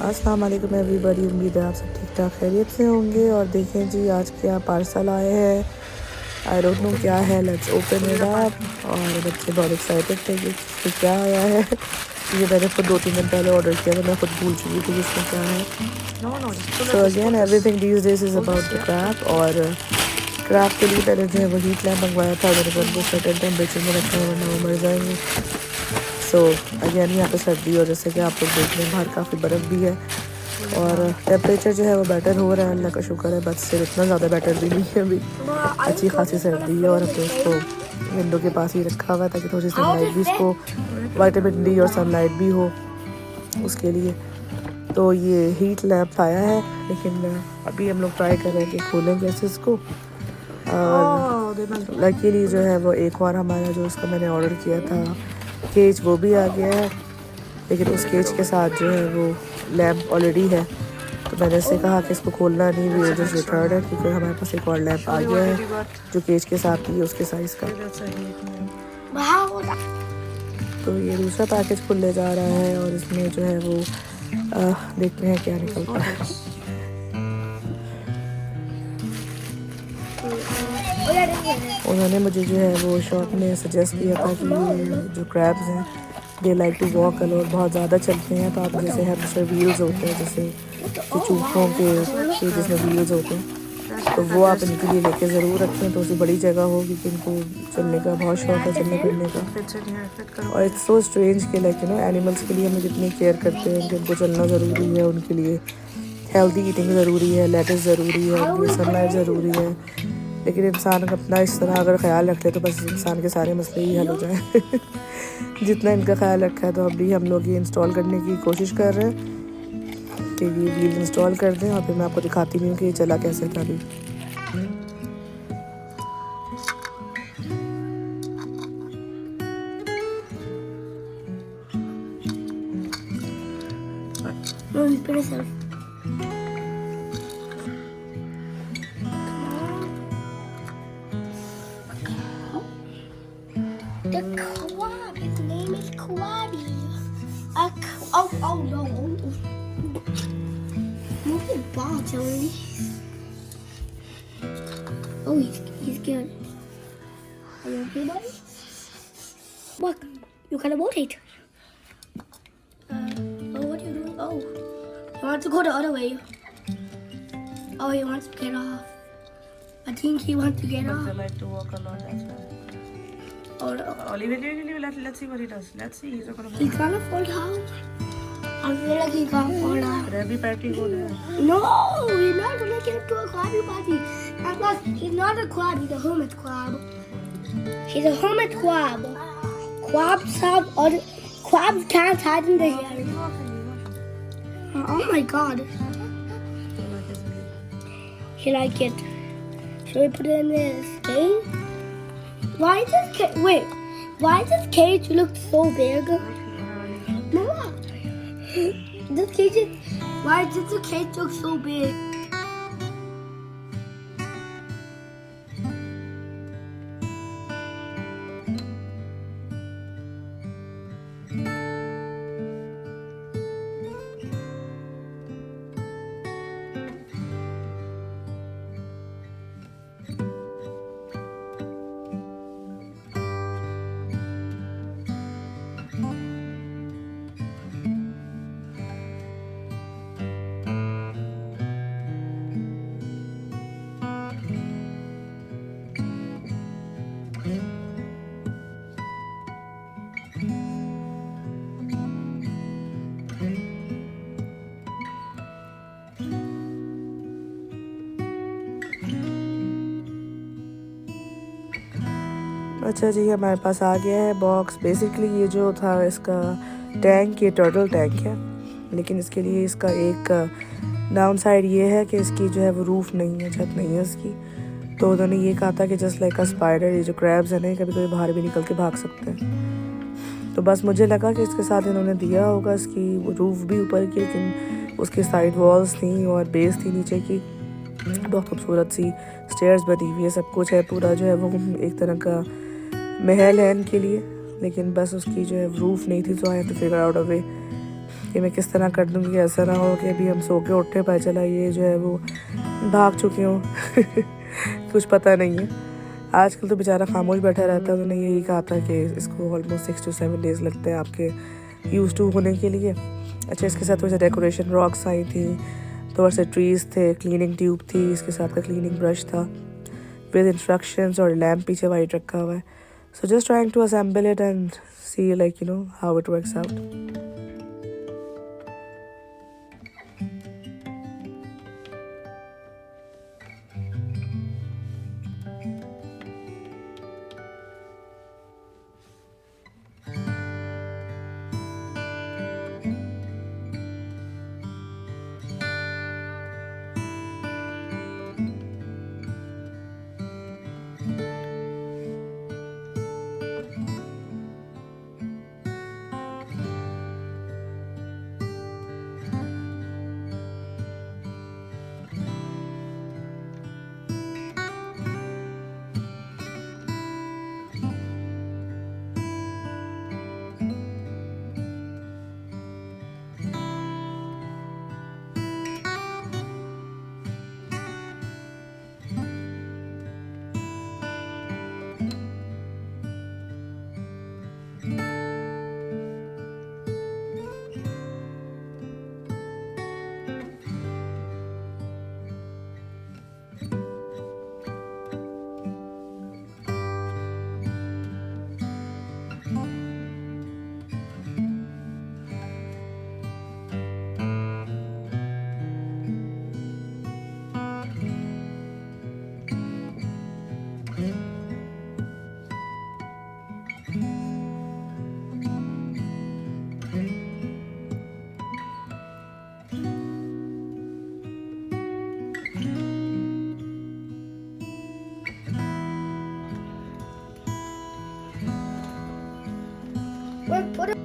अस्सलाम वालेकुम एवरीबॉडी, उम्मीद है आप सब ठीक ठाक खैरियत से होंगे। और देखें जी आज क्या पार्सल आए हैं, आई डोंट नो क्या है। Let's open it up. और बच्चे बहुत एक्साइटेड थे कि इसमें क्या आया है। ये मैंने खुद 2-3 दिन पहले ऑर्डर किया था, मैं खुद भूल चुकी थी कि इसमें क्या है। So again everything these days is about the crap. और क्रैप के लिए मैंने जो है वो हीट लैम्प मंगवाया था, मैंने उनको सर्टेन टेम्परेचर में रखा है वरना वो मर जाएंगे। सो अगेन यहाँ पे सर्दी और जैसे कि आप लोग देख रहे हैं बाहर काफ़ी बर्फ़ भी है और टेम्परेचर जो है वो बेटर हो रहा है, अल्लाह का शुक्र है। बस सिर्फ इतना ज़्यादा बेटर भी नहीं है, अभी अच्छी खासी सर्दी है। और हमने उसको विंडो के पास ही रखा हुआ है ताकि थोड़ी सनलाइट भी इसको विटामिन डी और सनलाइट भी हो उसके लिए। तो ये हीट लैम्प आया है, लेकिन अभी हम लोग ट्राई कर रहे हैं कि खोलें कैसे इसको। और लकीली जो है वो एक और हमारा जो उसका मैंने ऑर्डर किया था केज वो भी आ गया है, लेकिन उस केज के साथ जो है वो लैम्प ऑलरेडी है। तो मैंने इससे कहा कि इसको खोलना नहीं, वी जस्ट रिटर्न है, क्योंकि हमारे पास एक और लैम्प आ गया है जो केज के साथ ही है उसके साइज़ का। तो ये दूसरा पैकेज खुलने जा रहा है और इसमें जो है वो देखते हैं क्या निकलता है। उन्होंने मुझे जो है वो शॉप में सजेस्ट किया था कि ये जो क्रैब्स हैं दे लाइक टू वॉक और बहुत ज़्यादा चलते हैं, तो आप जैसे हैमस्टर व्हील्स होते हैं, जैसे जो चूहों के जिसमें व्हील्स होते हैं, तो वो आप इनके लिए लेके ज़रूर रखें, तो उसी बड़ी जगह होगी कि इनको चलने का बहुत शौक है, चलने फिरने का। और इट्स सो स्ट्रेंज के लाइक एनिमल्स के लिए हम जितनी केयर करते हैं कि उनको चलना ज़रूरी है, उनके लिए हेल्दी ईटिंग ज़रूरी है, लेटस ज़रूरी है, उनकी सनलाइट ज़रूरी है, लेकिन इंसान अपना इस तरह अगर ख्याल रख ले तो बस इंसान के सारे मसले ही हल हो जाए। जितना इनका ख्याल रखा है, तो अभी हम लोग ये इंस्टॉल करने की कोशिश कर रहे हैं कि ये व्हील इंस्टॉल कर दें, और फिर मैं आपको दिखाती भी हूँ कि ये चला कैसे था अभी। The Quab, his name is Quabby. Oh no. Move the ball, Joey. Oh, he's good. Are you okay, buddy? What? You kind of rotate. Oh, what are you doing? Oh, he wants to go the other way. Oh, he wants to get off. I think he wants to get off. I like to walk a lot, that's why. Oh, no. Let's see what he does. Let's see. He's gonna He's gonna fall down. I feel like he's gonna fall down. Krabby Patty go there. No, we're not gonna get into a Krabby Patty. And plus, he's not a crab, he's a hermit crab. He's a hermit crab. Crabs can't hide in the air. Oh my god. He like it. Should we put it in this cage? Why does this cage look so big? Mama, why does the cage look so big? अच्छा जी, हमारे पास आ गया है box. Basically ये जो था इसका tank, ये turtle tank है, लेकिन इसके लिए इसका एक डाउन साइड ये है कि इसकी जो है वो रूफ़ नहीं है, छत नहीं है इसकी। तो उन्होंने ये कहा था कि जस्ट लाइक अ स्पाइडर, ये जो क्रैब्स है ना कभी कभी बाहर भी निकल के भाग सकते हैं। तो बस मुझे लगा कि इसके साथ इन्होंने दिया होगा इसकी रूफ़ भी ऊपर की, लेकिन उसकी साइड वॉल्स थी और बेस थी नीचे की, बहुत खूबसूरत सी स्टेयर्स बनी हुई है, सब कुछ है, पूरा जो है वो एक तरह का महल है इनके लिए, लेकिन बस उसकी जो है रूफ़ नहीं थी। तो I have to figure out a way कि मैं किस तरह कर दूँगी, ऐसा ना हो कि अभी हम सो के उठे पता चला ये जो है वो भाग चुके हों। कुछ पता नहीं है। आजकल तो बेचारा खामोश बैठा रहता है। उन्होंने यही कहा था कि इसको ऑलमोस्ट 6 to 7 डेज़ लगते हैं आपके यूज़ टू होने के लिए। अच्छा, इसके साथ वैसे डेकोरेशन रॉक्स आई थी, तो वैसे ट्रीज़ थे, क्लीनिंग ट्यूब थी, इसके साथ का क्लीनिंग ब्रश था विद इंस्ट्रक्शंस, और लैम्प पीछे वाइट रखा हुआ है। So just trying to assemble it and see like you know how it works out. Put it.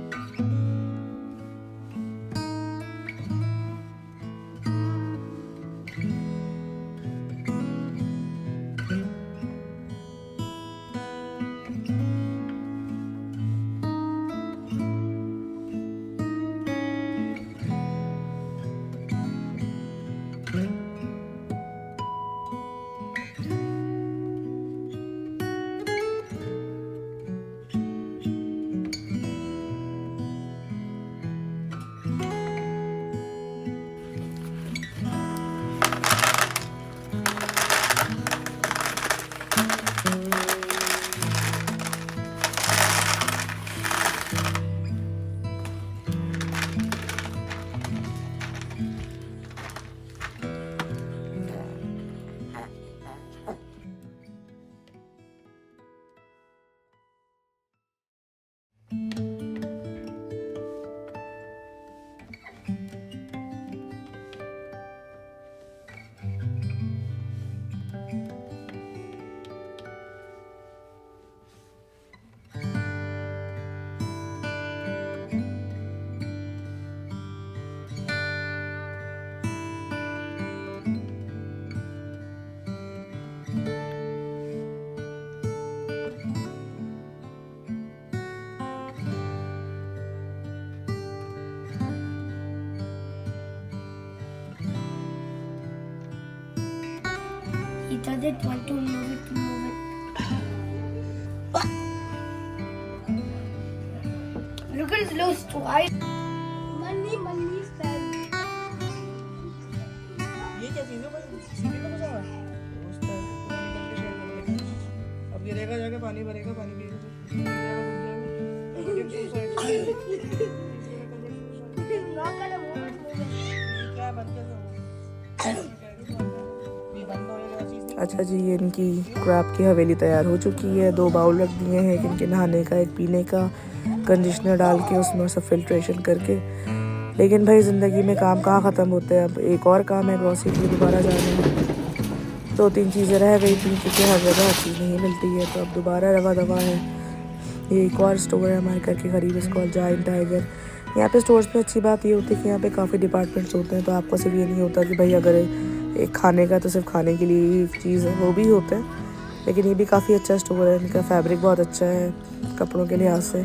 He doesn't want to move it, Look at his little stride. Money spell. ये क्या चीज़ है भाई? सीढ़ी पे बजा हुआ है? उस पर पानी भर के शेयर कर लेंगे। अब गिरेगा जाके पानी भरेगा, पानी पिएगा तो Not gonna move it. क्या बंद कैसे होगा? ये बंद होएगा चीज़ नहीं। अच्छा जी, ये इनकी क्रैब की हवेली तैयार हो चुकी है। 2 बाउल रख दिए हैं, इनके नहाने का, एक पीने का, कंडीशनर डाल के उसमें सब फिल्ट्रेशन करके। लेकिन भाई ज़िंदगी में काम कहाँ ख़त्म होते हैं। अब एक और काम है, ग्रोसरी के लिए दोबारा जाना है। 2-3 चीज़ें रह गई थी क्योंकि हर जगह हर चीज़ नहीं मिलती है, तो अब दोबारा रवा दवा है। ये एक और स्टोर है हमारे घर के करीब, इसको जायंट टाइगर। यहाँ पे स्टोर्स पे अच्छी बात ये होती है कि यहाँ पे काफ़ी डिपार्टमेंट्स होते हैं, तो आपको सिर्फ ये नहीं होता कि भाई अगर एक खाने का तो सिर्फ खाने के लिए ही चीज़ है, वो भी होते हैं। लेकिन ये भी काफ़ी अच्छा स्टोर है, इनका फैब्रिक बहुत अच्छा है कपड़ों के लिहाज से।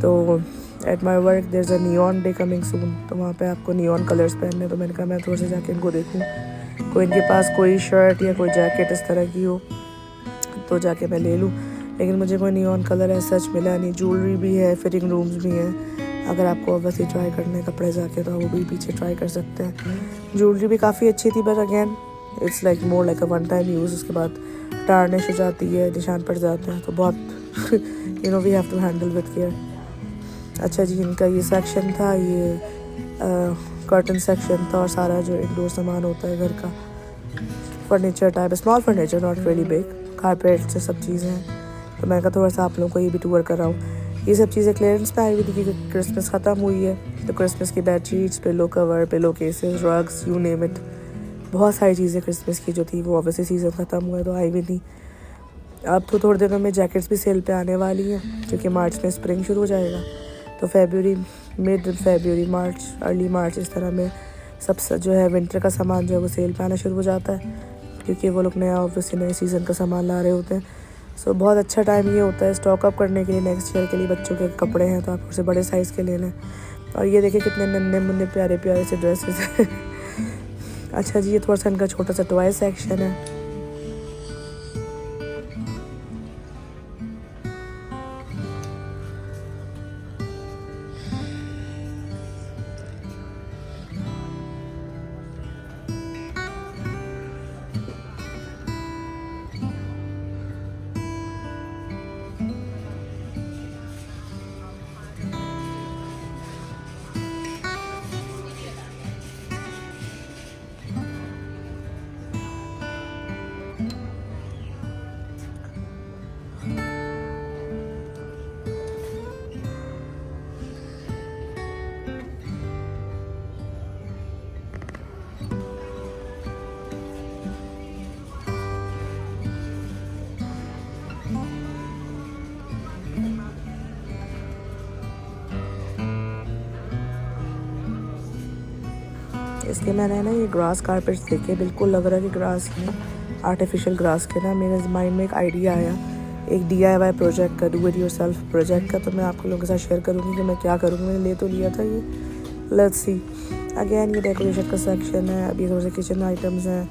तो at my work there is a neon day coming soon, तो वहाँ पे आपको नियॉन कलर्स पहनने, तो मैंने कहा मैं थोड़ा सा जाके इनको देखूँ, कोई इनके पास कोई शर्ट या कोई जैकेट इस तरह की हो तो जाके मैं ले लूँ। लेकिन मुझे कोई नियॉन कलर है सच मिला नहीं। ज्वेलरी भी है, फिटिंग रूम्स भी हैं, अगर आपको ऑब्वियसली ट्राई करने कपड़े जाके तो वो भी पीछे ट्राई कर सकते हैं। ज्वेलरी भी काफ़ी अच्छी थी, but again it's like more like a one time use, उसके बाद टार्निश हो जाती है, निशान पड़ जाते हैं, तो बहुत you know we have to handle with care. अच्छा जी, इनका ये सेक्शन था, ये कर्टन सेक्शन था, और सारा जो इंडोर सामान होता है घर का, furniture type, small furniture, not really big, carpet से सब चीज़ें हैं। तो मैंने कहा थोड़ा सा आप लोगों को ये भी टूर कराऊँ। ये सब चीज़ें क्लियरेंस पे आई हुई थी क्योंकि क्रिसमस ख़त्म हुई है, तो क्रिसमस की bedsheets, pillow cover, pillow cases, rugs, you name it, बहुत सारी चीज़ें क्रिसमस की जो थी वो ऑब्वियसली सीज़न ख़त्म हुआ है तो आई भी थी। अब तो थोड़ी दिनों में जैकेट्स भी सेल पे आने वाली हैं क्योंकि मार्च में स्प्रिंग शुरू हो जाएगा, तो फरवरी, मिड फरवरी, मार्च, अर्ली मार्च, इस तरह में सब जो है विंटर का सामान जो है वो सेल पे आना शुरू हो जाता है क्योंकि वो लोग नया ऑब्वियसली नए सीज़न का सामान ला रहे होते हैं। सो बहुत अच्छा टाइम ये होता है स्टॉक अप करने के लिए नेक्स्ट ईयर के लिए। बच्चों के कपड़े हैं तो आप उसे बड़े साइज़ के ले लें। और ये देखिए कितने नन्हे मुन्ने प्यारे प्यारे से ड्रेसेस हैं। अच्छा जी, ये थोड़ा सा इनका छोटा सा टॉय सेक्शन है। इसके मैंने ना ये ग्रास कारपेट्स देखे, बिल्कुल लग रहा है कि ग्रास में आर्टिफिशियल ग्रास के ना, मेरे माइंड में एक आइडिया आया एक DIY प्रोजेक्ट का, डू इट योरसेल्फ प्रोजेक्ट का, तो मैं आपको लोगों के साथ शेयर करूँगी कि मैं क्या करूँगी। मैंने ले तो लिया था ये, लेट्स सी। अगेन ये डेकोरेशन का सेक्शन है, अभी थोड़े से किचन आइटम्स हैं,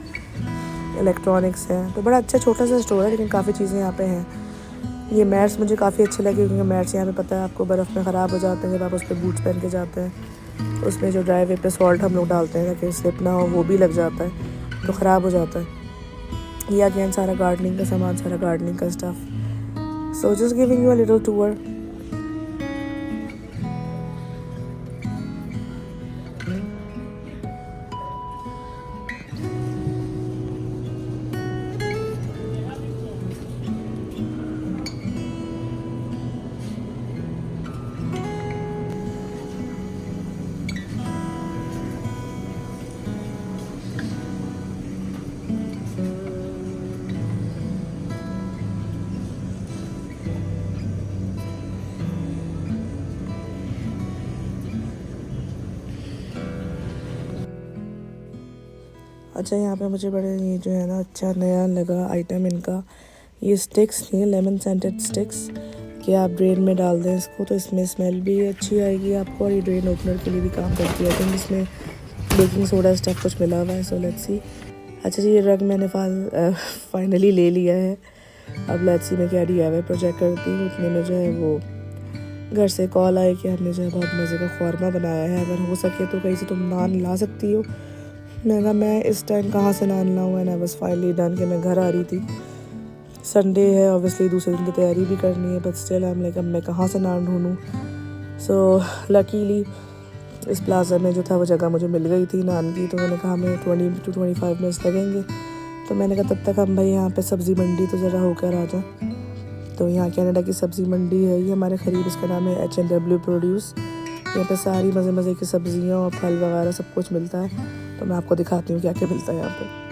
इलेक्ट्रॉनिक्स हैं, तो बड़ा अच्छा छोटा सा स्टोर है लेकिन काफ़ी चीज़ें यहाँ पे हैं। ये मैट्स मुझे काफ़ी अच्छे लगे क्योंकि मैट्स यहाँ पे पता है आपको बर्फ़ में ख़राब हो जाते हैं जब आप उस पर बूट्स पहन के जाते हैं, उसमें जो ड्राइवे पे सॉल्ट हम लोग डालते हैं ताकि स्लिप ना हो, वो भी लग जाता है तो ख़राब हो जाता है। ये अगेन सारा गार्डनिंग का सामान, सारा गार्डनिंग का stuff. So just giving you a little tour. अच्छा, यहाँ पे मुझे बड़े ये जो है ना अच्छा नया लगा आइटम इनका, ये स्टिक्स थे, लेमन सेंटेड स्टिक्स, कि आप ड्रेन में डाल दें इसको तो इसमें स्मेल भी अच्छी आएगी आपको, और ये ड्रेन ओपनर के लिए भी काम करती है। तो इसमें बेकिंग सोडा स्टफ कुछ मिला हुआ है, सो लेट्स सी। अच्छा जी, ये रग मैंने फाइनली ले लिया है। अब लेट्स सी मैं क्या DIY प्रोजेक्ट करती हूँ। उतने में जो है वो घर से कॉल आई कि हमने जो है बहुत मज़े का ख्वारमा बनाया है, अगर हो सके तो कहीं से तुम नान ला सकती हो। मैं कहा मैं इस टाइम कहाँ से नान लाऊँ, and I was finally done कि मैं घर आ रही थी। संडे है, ऑब्वियसली दूसरे दिन की तैयारी भी करनी है, but still I am like अब मैं कहाँ से नान ढूंढूँ। सो लकीली इस प्लाजा में जो था वो जगह मुझे मिल गई थी नान की, तो मैंने कहा हमें 20 to 25 मिनट्स लगेंगे, तो मैंने कहा तब तक हम भाई यहाँ पे सब्ज़ी मंडी तो ज़रा होकर आ जाएँ। तो यहाँ कनाडा की सब्ज़ी मंडी है ये हमारे करीब, इसका नाम है H&W प्रोड्यूस। यहाँ पे सारी मज़े मज़े की सब्ज़ियाँ और फल वगैरह सब कुछ मिलता है, तो मैं आपको दिखाती हूँ क्या क्या मिलता है यहाँ पे।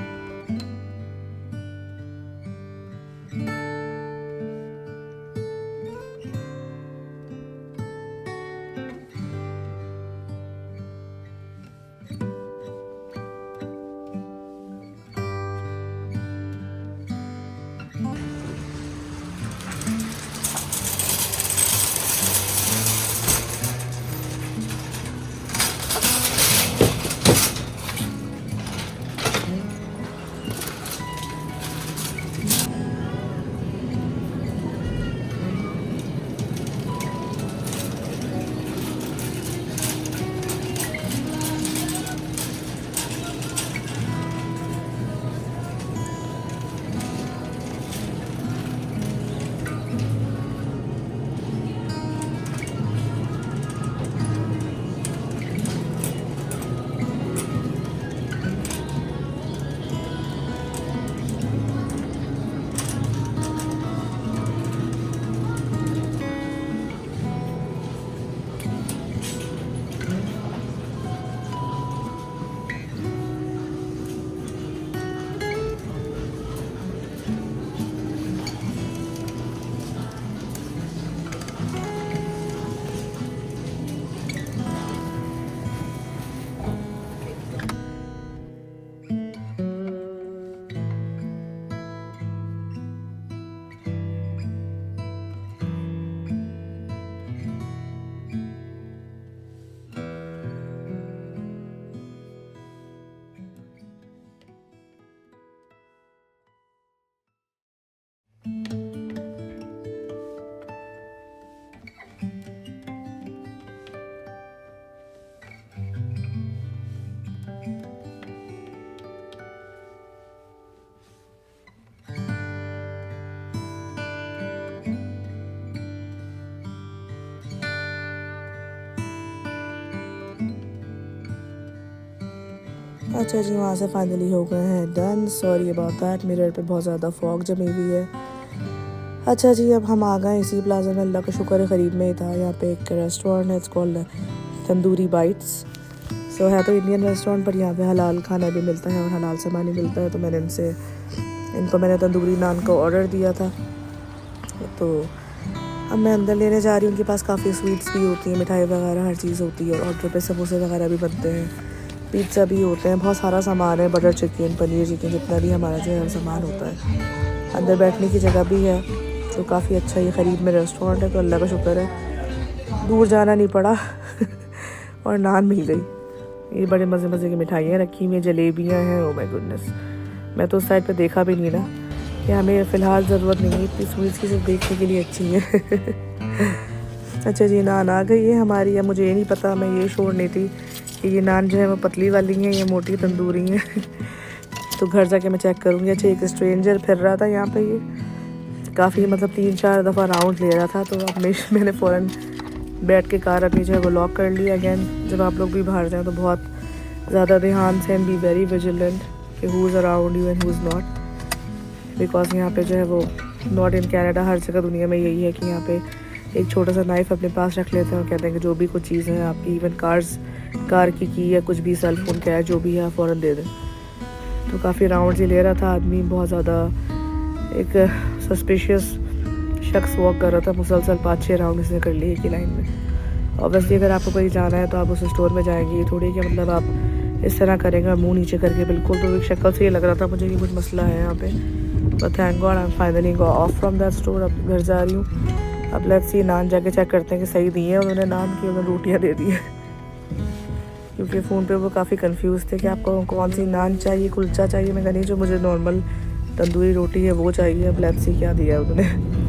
अच्छा जी, वहाँ से फाइनली हो गए हैं done. Sorry about that, mirror पे बहुत ज़्यादा फॉग जमी हुई है। अच्छा जी, अब हम आ गए इसी प्लाजा में, अल्लाह का शुक्र है करीब में ही था। यहाँ पे एक रेस्टोरेंट है, इट्स कॉल्ड तंदूरी बाइट्स। सो है तो इंडियन रेस्टोरेंट, पर यहाँ पे हलाल खाना भी मिलता है और हलाल सामान ही मिलता है। तो मैंने इनको मैंने तंदूरी नान का ऑर्डर दिया था। तो अब मैं अंदर लेने जा रही हूँ। उनके पास काफ़ी स्वीट्स भी होती हैं, मिठाई वगैरह हर चीज़ होती है। और ऑर्डर पे समोसे वगैरह भी बनते हैं, पिज़्ज़ा भी होते हैं, बहुत सारा सामान है, बटर चिकन, पनीर चिकन, जितना भी हमारा जो है सामान होता है। अंदर बैठने की जगह भी है, तो काफ़ी अच्छा ये करीब में रेस्टोरेंट है। तो अल्लाह का शुक्र है दूर जाना नहीं पड़ा और नान मिल गई। ये बड़े मज़े मज़े की मिठाइयाँ रखी हुई हैं, जलेबियाँ हैं। ओ माय गुडनेस, मैं तो उस साइड पे देखा भी नहीं ना, कि हमें फ़िलहाल ज़रूरत नहीं है इतनी स्वीट्स की, सिर्फ देखने के लिए अच्छी है। अच्छा जी, नान आ गई है हमारी। अब मुझे ये नहीं पता, मैं ये शोर नहीं थी कि ये नान जो है वो पतली वाली है, ये मोटी तंदूरी है। तो घर जाके मैं चेक करूँगी। अच्छा, एक स्ट्रेंजर फिर रहा था यहाँ पे, ये काफ़ी मतलब 3-4 दफ़ा राउंड ले रहा था। तो अब मैंने फ़ौरन बैठ के कार अपनी जो है वो लॉक कर लिया। अगैन जब आप लोग भी बाहर जाएँ तो बहुत ज़्यादा ध्यान से, एंड बी वेरी विजिलेंट कि who is around you and who is not, because यहाँ पे जो है वो नॉट इन कैनेडा, हर जगह दुनिया में यही है कि यहाँ पे एक छोटा सा नाइफ़ अपने पास रख लेते हैं और कहते हैं कि जो भी कुछ चीज़ है आपकी, इवन कार की या कुछ भी, सेल फोन क्या है, जो भी है फ़ौरन दे दें। तो काफ़ी राउंड ही ले रहा था आदमी, बहुत ज़्यादा एक सस्पिशियस शख्स वॉक कर रहा था मुसलसल। 5-6 राउंड इसने कर लिए एक ही लाइन में। ऑब्वियसली अगर आपको कहीं जाना है तो आप उस स्टोर में जाएंगे, ये थोड़ी कि मतलब आप इस तरह करेंगे मुंह नीचे करके बिल्कुल। तो एक शक्ल से ये लग रहा था मुझे कि कुछ मसला है यहाँ पे। But thank God I am finally go of from that store. अब घर जा रही हूँ। अब लेट्स सी, नान जाके चेक करते हैं कि सही दी है उन्होंने नान की, उन्होंने रोटियाँ दे दी है। क्योंकि फ़ोन पे वो काफ़ी कंफ्यूज थे कि आपको कौन सी नान चाहिए, कुलचा चाहिए। मैं नहीं, जो मुझे नॉर्मल तंदूरी रोटी है वो चाहिए। अब लेट्स सी क्या दिया उन्होंने।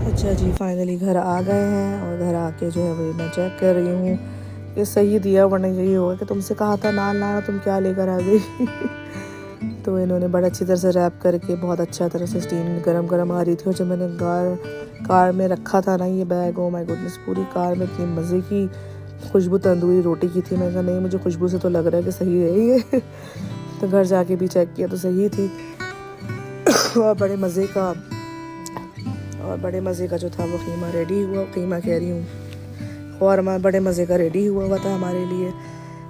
अच्छा जी, फाइनली घर आ गए हैं और घर आके जो है वही मैं चेक कर रही हूँ कि सही दिया, वरना यही होगा कि तुमसे कहा था नान लाना, तुम क्या लेकर आ गई। तो इन्होंने बड़ा अच्छी तरह से रैप करके, बहुत अच्छा तरह से, स्टीम गरम गरम आ रही थी। और जब मैंने कार में रखा था ना ये बैग, ओ माय गुडनेस, पूरी कार में इतनी मज़े की खुशबू तंदूरी रोटी की थी। मैंने कहा नहीं, मुझे खुशबू से तो लग रहा है कि सही है ये। तो घर जाके भी चेक किया तो सही थी। और बड़े मज़े का जो था वो कीमा रेडी हुआ, कीमा कह रही हूँ, ख़ौरमा बड़े मज़े का रेडी हुआ था हमारे लिए।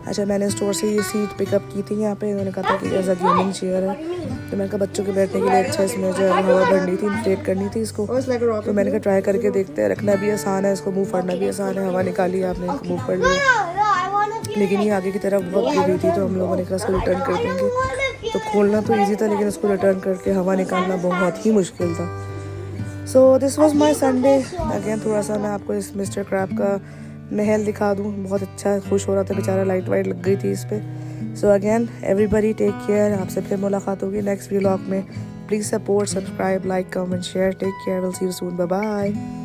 अच्छा, मैंने स्टोर से ये सीट पिकअप की थी यहाँ पे। इन्होंने कहा था कि एज अ गेमिंग चेयर है, तो मैंने कहा बच्चों के बैठने के लिए अच्छा, इसमें जो है हवा भरनी थी, इन्फ्लेट करनी थी इसको। तो मैंने कहा ट्राई करके देखते हैं, रखना भी आसान है, इसको मूव करना भी आसान है। हवा निकाली आपने, मूव कर लिया, लेकिन ये आगे की तरफ बहुत गिरी थी, तो हम लोगों ने कहा इसको रिटर्न कर देंगे। तो खोलना तो ईजी था, लेकिन इसको रिटर्न करके हवा निकालना बहुत ही मुश्किल था। So this was my Sunday. Again थोड़ा सा मैं आपको इस मिस्टर क्रैब का महल दिखा दूँ। बहुत अच्छा, खुश हो रहा था बेचारा, लाइट वाइट लग गई थी इस पर। So again everybody take care. आपसे फिर मुलाकात होगी नेक्स्ट व्लॉग में। Please support, subscribe, like, comment, share. Take care, will see you soon, bye bye.